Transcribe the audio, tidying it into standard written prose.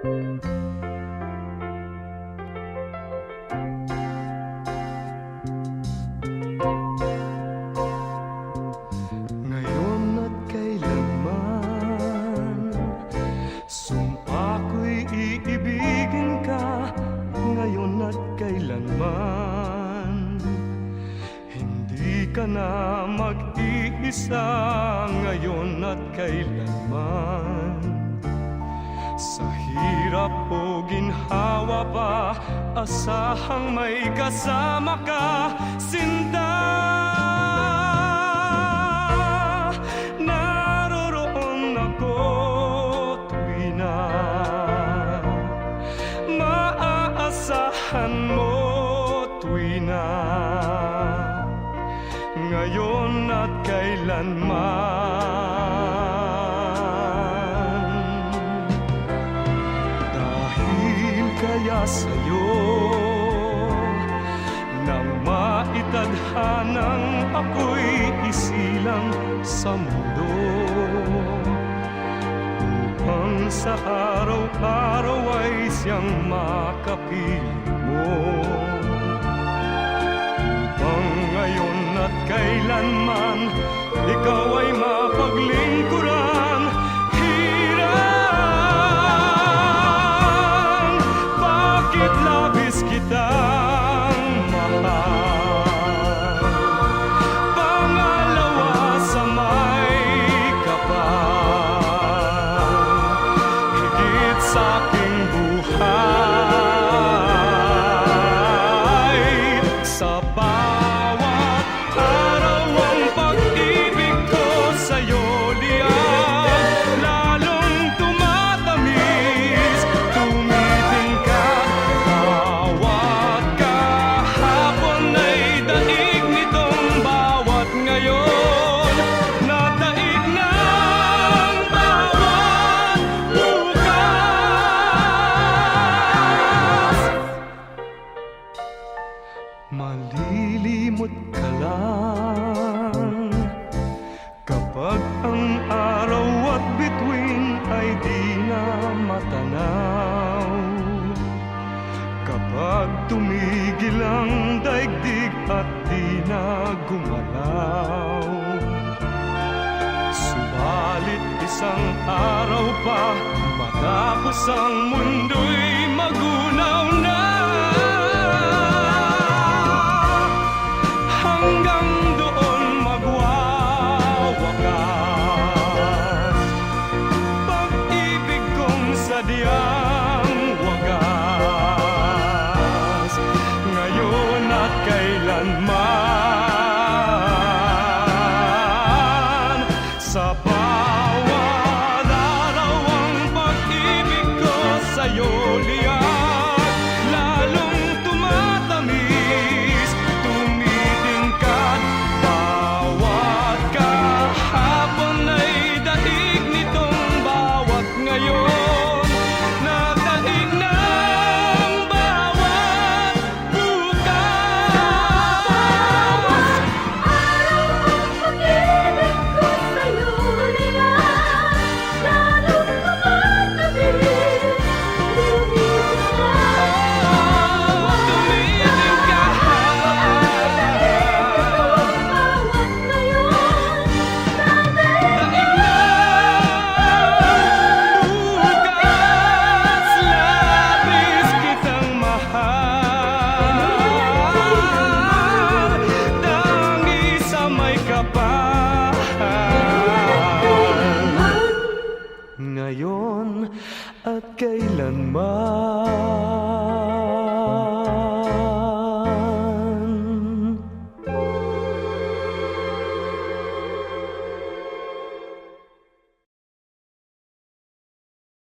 Ngayon at kailanman, sumpa ko'y iibigin ka. Ngayon at kailanman, hindi ka na mag-iisa. Ngayon at kailanman, sa hirap o ginhawa pa, asahang may kasama ka, sinta. Naroroon ako tuwi na maaasahan mo, tuwi na ngayon at kailanman. Dahil kaya sa'yo nang maitadhanang ako'y isilang sa mundo, upang sa araw-araw ay siyang makapiling mo, upang ngayon at kailanman ikaw ay mapaglingkuran. Hirang, bakit labis kitang mahal? Pangalawa sa may kapal, higit sa aking buhay. Sa bawat araw ang pag-ibig ko sa'yo liyan, lalong tumatamis, tumitingkad. Bawat kahapon ay daig nitong bawat ngayon, nadaig ng bawat bukas. Malilimot ka lang kapag ang araw at bituin ay di na matanaw, kapag tumigil ang daigdig at di na gumalaw. Subalit isang araw pa, matapos ang mundo'y magunaw na, hanggang doon magwawakas pag-ibig kong sadyang wagas. Ngayon at kailanman, sa bawat araw ang pag-ibig ko sa'yo liyan, lalong tumatamis, tumitingkad. Bawat kahapon ay daig nitong bawat ngayon, nadaig ng bawat bukas. Araw ang pag-ibig ko sa'yo liyan, lalong tumatamis, Tumitingkad. bawat ngayon, Daig ng bukas, labis kitang mahal, tangi sa may kapal. Ngayon at kailanman.